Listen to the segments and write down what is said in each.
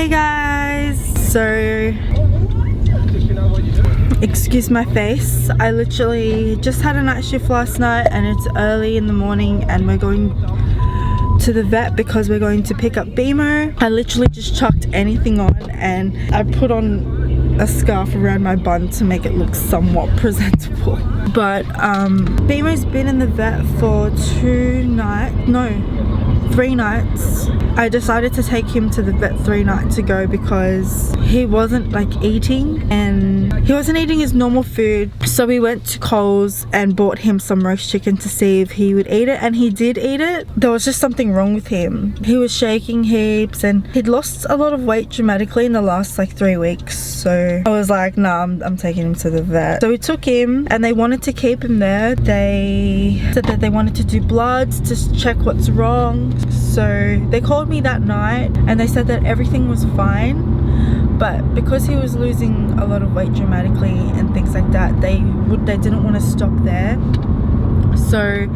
Hey guys, so excuse my face, I literally just had a night shift last night and it's early in the morning and we're going to the vet because we're going to pick up Beemo. I literally just chucked anything on and I put on a scarf around my bun to make it look somewhat presentable. But Beemo's been in the vet for 3 nights. I decided to take him to the vet 3 nights ago because he wasn't like eating and he wasn't eating his normal food. So we went to Coles and bought him some roast chicken to see if he would eat it, and he did eat it. There was just something wrong with him. He was shaking heaps and he'd lost a lot of weight dramatically in the last like 3 weeks. So I was like, nah, I'm taking him to the vet. So we took him and they wanted to keep him there. They said that they wanted to do bloods to check what's wrong. So they called me that night and they said that everything was fine, but because he was losing a lot of weight dramatically and things like that, they didn't want to stop there. So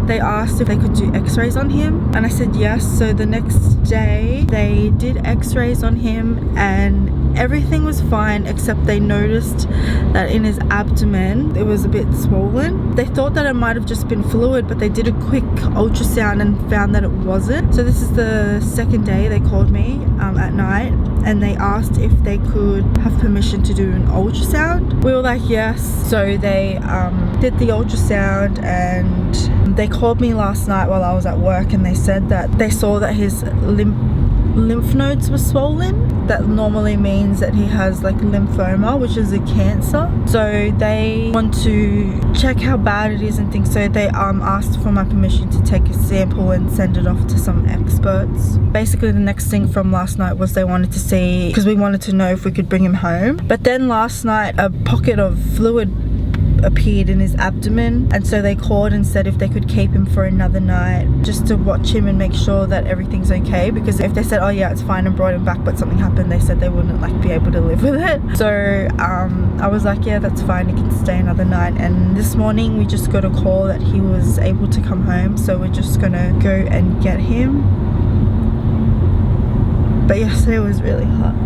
they asked if they could do x-rays on him and I said yes. So the next day they did x-rays on him and everything was fine, except they noticed that in his abdomen it was a bit swollen. They thought that it might have just been fluid, but they did a quick ultrasound and found that it wasn't. So this is the second day they called me at night and they asked if they could have permission to do an ultrasound. We were like yes. So they did the ultrasound and they called me last night while I was at work and they said that they saw that his lymph nodes were swollen. That normally means that he has like lymphoma, which is a cancer. So they want to check how bad it is and things. So they asked for my permission to take a sample and send it off to some experts. Basically the next thing from last night was they wanted to see, because we wanted to know if we could bring him home. But then last night a pocket of fluid appeared in his abdomen, and so they called and said if they could keep him for another night just to watch him and make sure that everything's okay, because if they said oh yeah it's fine and brought him back but something happened, they said they wouldn't like be able to live with it. So I was like yeah, that's fine, he can stay another night. And this morning we just got a call that he was able to come home, so we're just gonna go and get him. But yesterday was really hot.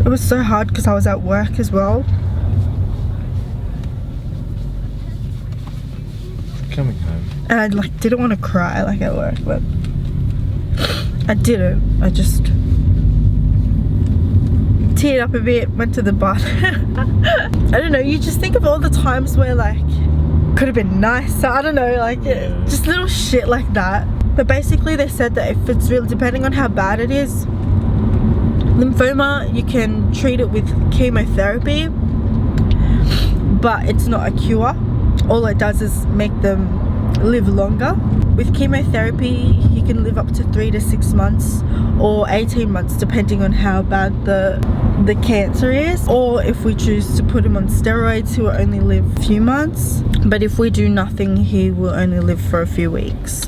It was so hard because I was at work as well. Coming home. And I like didn't want to cry like at work, but I didn't. I just teared up a bit, went to the bar. I don't know, you just think of all the times where like could have been nicer. I don't know, like just little shit like that. But basically they said that if it's really, depending on how bad it is, lymphoma, you can treat it with chemotherapy, but it's not a cure. All it does is make them live longer. With chemotherapy, you can live up to 3 to 6 months or 18 months depending on how bad the cancer is. Or if we choose to put him on steroids, he will only live a few months. But if we do nothing, he will only live for a few weeks.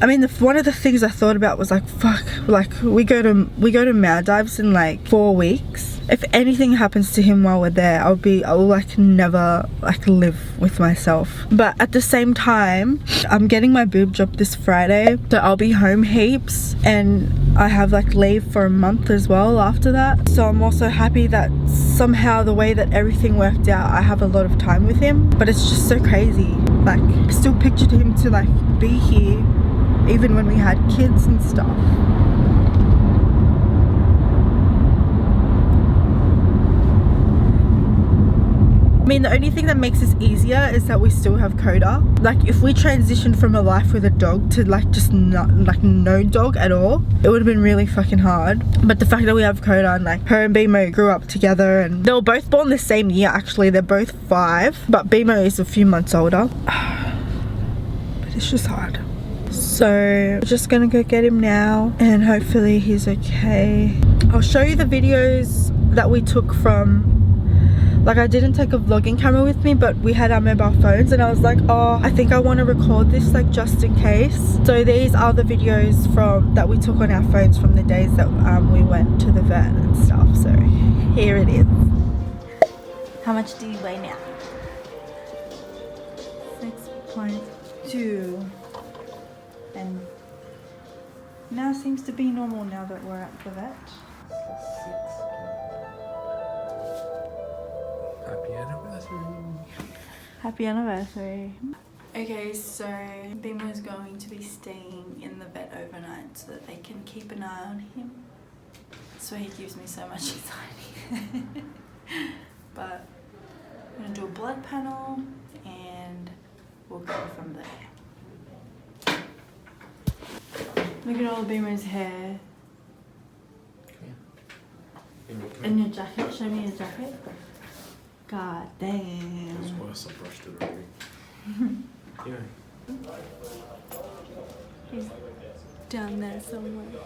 I mean, one of the things I thought about was like, fuck, like we go to Maldives in like 4 weeks. If anything happens to him while we're there, I will like never like live with myself. But at the same time, I'm getting my boob job this Friday, so I'll be home heaps, and I have like leave for a month as well after that. So I'm also happy that somehow the way that everything worked out, I have a lot of time with him. But it's just so crazy. Like, I still pictured him to like be here even when we had kids and stuff. I mean, the only thing that makes this easier is that we still have Koda. Like, if we transitioned from a life with a dog to like just not like no dog at all, it would have been really fucking hard. But the fact that we have Koda and like her and Beemo grew up together, and they were both born the same year actually. They're both 5, but Beemo is a few months older. But it's just hard. So we're just gonna go get him now and hopefully he's okay. I'll show you the videos that we took from, like I didn't take a vlogging camera with me, but we had our mobile phones and I was like, oh, I think I want to record this like just in case. So these are the videos from that we took on our phones from the days that we went to the vet and stuff. So here it is. How much do you weigh now? 6.2. And now seems to be normal now that we're at the vet. Happy anniversary. Happy anniversary. Okay, so Beemo is going to be staying in the vet overnight so that they can keep an eye on him. So he gives me so much anxiety. But I'm gonna do a blood panel and we'll go from there. Look at all of Beemo's hair. And your jacket, show me your jacket. God damn. It's worse, I brushed it already. Yeah. He's down there somewhere.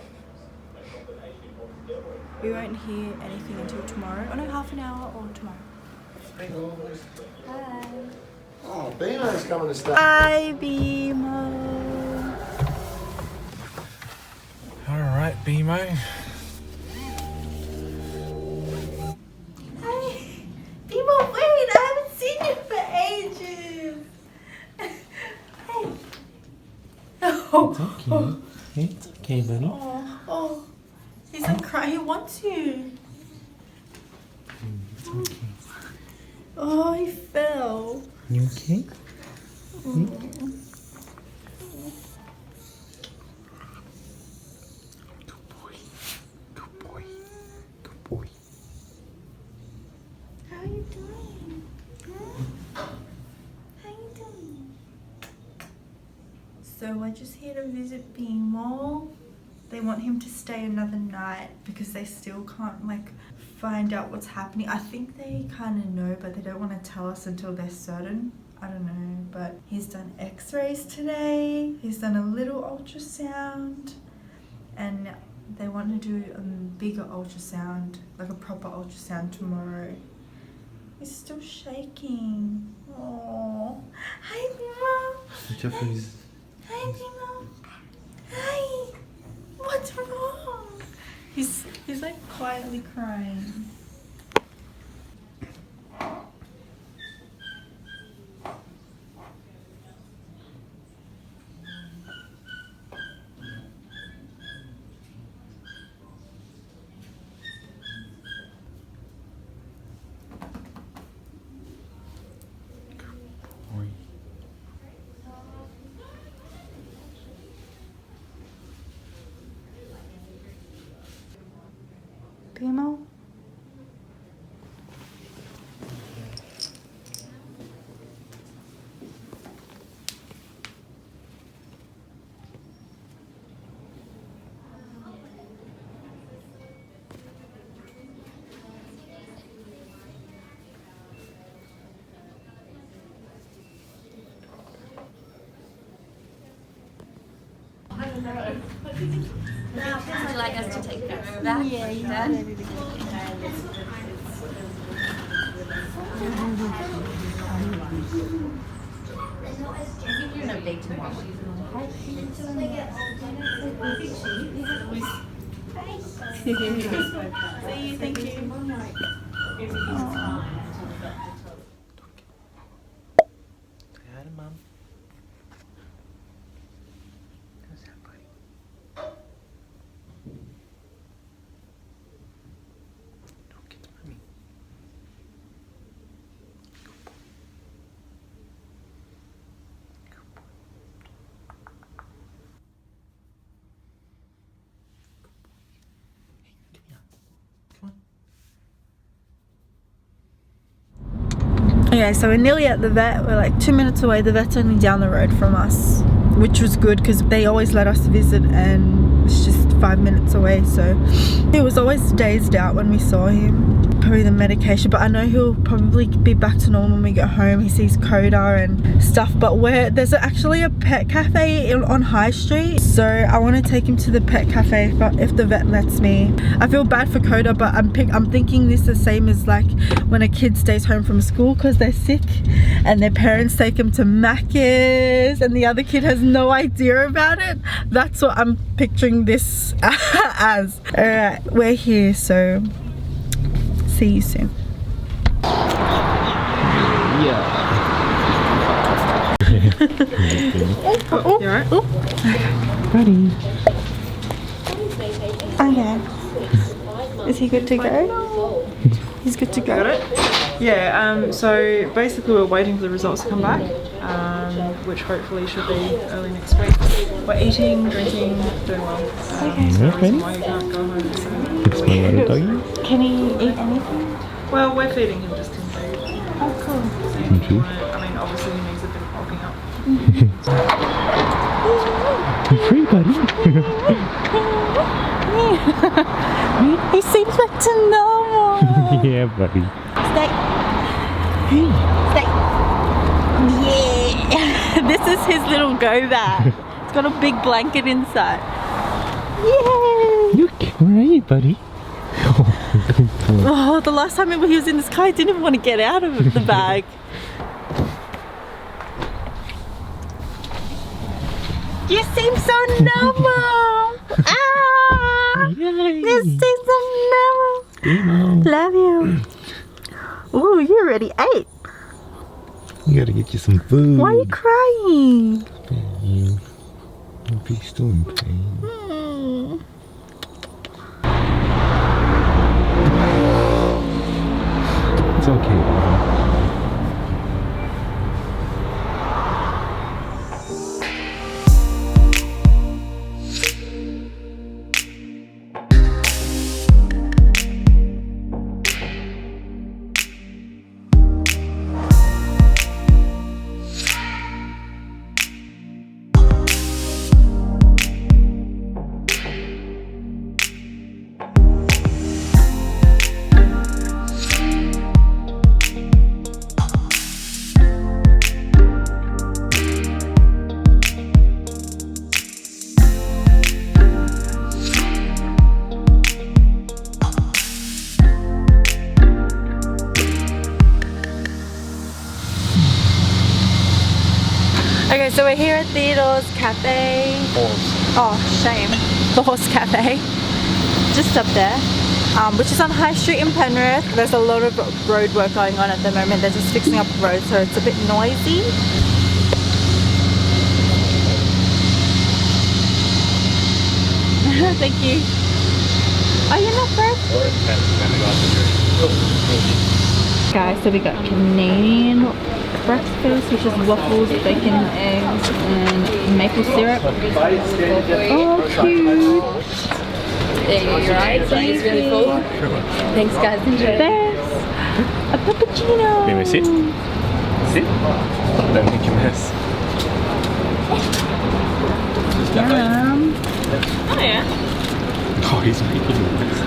We won't hear anything until tomorrow. Oh no, half an hour or tomorrow. Bye. Oh, Beemo's coming to stay. Bye, Beemo. Alright, Beemo. Hi. Beemo, wait, I haven't seen you for ages. Hey. Oh. It's okay, buddy. Oh. He's like crying. He wants you. It's okay. Oh, he fell. You okay? Oh. Good boy. Good boy. Good boy. How are you doing? How are you doing? So we're just here to visit Beemo. They want him to stay another night because they still can't like find out what's happening. I think they kind of know, but they don't want to tell us until they're certain. I don't know, but he's done x-rays today. He's done a little ultrasound and they want to do a bigger ultrasound, like a proper ultrasound tomorrow. He's still shaking. Oh, hi Beemo. Jeffrey's. Hi Beemo. Hi. What's wrong? He's like quietly crying. Boy. Beemo? Would you like us to take care of that? Yeah, you Dad? did. You're no big tomorrow. See you, thank you. Say hi to Mom. How's that, buddy? Don't get to Mommy. Good boy. Good boy. Hey, come here. Come on. Okay, so we're nearly at the vet. We're like 2 minutes away. The vet's only down the road from us, which was good because they always let us visit and it's just 5 minutes away. So he was always dazed out when we saw him. Probably the medication, but I know he'll probably be back to normal when we get home. He sees Koda and stuff, but there's actually a pet cafe on High Street, so I want to take him to the pet cafe if the vet lets me. I feel bad for Koda, but I'm thinking this is the same as like when a kid stays home from school because they're sick and their parents take them to Macca's and the other kid has no idea about it. That's what I'm picturing this as. Alright, we're here, so see you soon. Oh, You alright? buddy. Okay. Is he good to go? He's good to go. Got it? Yeah, so basically we're waiting for the results to come back, which hopefully should be early next week. We're eating, drinking, doing well. Okay. So reason why you can't go home. So. It's my little doggy. Can he eat anything? Well, we're feeding him just tin food. Oh, cool. So Tin food? I mean, obviously he needs a bit of bulking up. You're free, buddy. He seems like to know more. Yeah, buddy. Stay. Stay. Yeah. This is his little go bag. It's got a big blanket inside. Yay. Look, where are you, buddy? Oh, the last time he was in this car, he didn't even want to get out of the bag. You seem so normal. Ah, you seem so normal. Beemo. Love you. Oh, you already ate. You gotta get you some food. Why are you crying? You don't be still in pain. It's okay, buddy. Okay, so we're here at Theodore's Cafe. Oh, shame. The Horse Cafe. Just up there. Which is on High Street in Penrith. There's a lot of road work going on at the moment. They're just fixing up the road, so it's a bit noisy. Thank you. Oh, you're not first? Guys, so we got Canadian breakfast, which is waffles, bacon, eggs, and maple syrup. Oh, cute. You're right, so he's really full. Thanks guys, enjoy. Thanks. A cappuccino. Beemo, sit. Sit. Don't make a mess. Yum. Oh yeah. Oh, he's making a mess.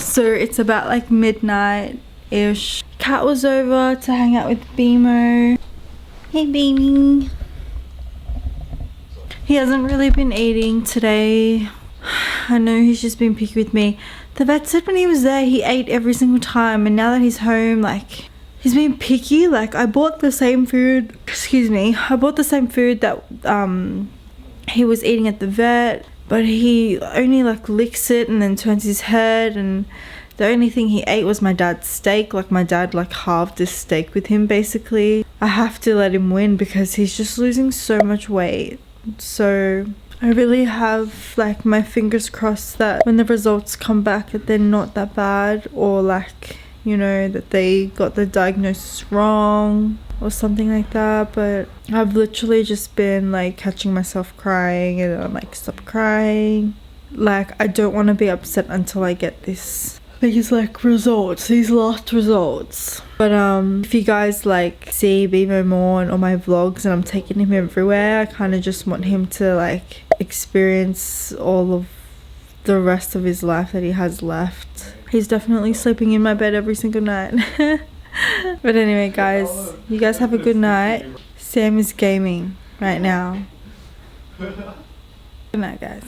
So it's about like midnight-ish. Kat was over to hang out with Beemo. Hey, baby. He hasn't really been eating today. I know he's just been picky with me. The vet said when he was there he ate every single time, and now that he's home, like, he's been picky. Like, I bought the same food, I bought the same food that he was eating at the vet, but he only like licks it and then turns his head, and the only thing he ate was my dad's steak. Like, my dad like halved this steak with him basically. I have to let him win because he's just losing so much weight. So I really have like my fingers crossed that when the results come back that they're not that bad, or like, you know, that they got the diagnosis wrong or something like that. But I've literally just been like catching myself crying, and I'm like, stop crying. Like, I don't want to be upset until I get these like results, these last results. But if you guys like see Beemo more on all my vlogs and I'm taking him everywhere, I kind of just want him to like experience all of the rest of his life that he has left. He's definitely sleeping in my bed every single night. But anyway guys, you guys have a good night. Sam is gaming right now. Good night guys.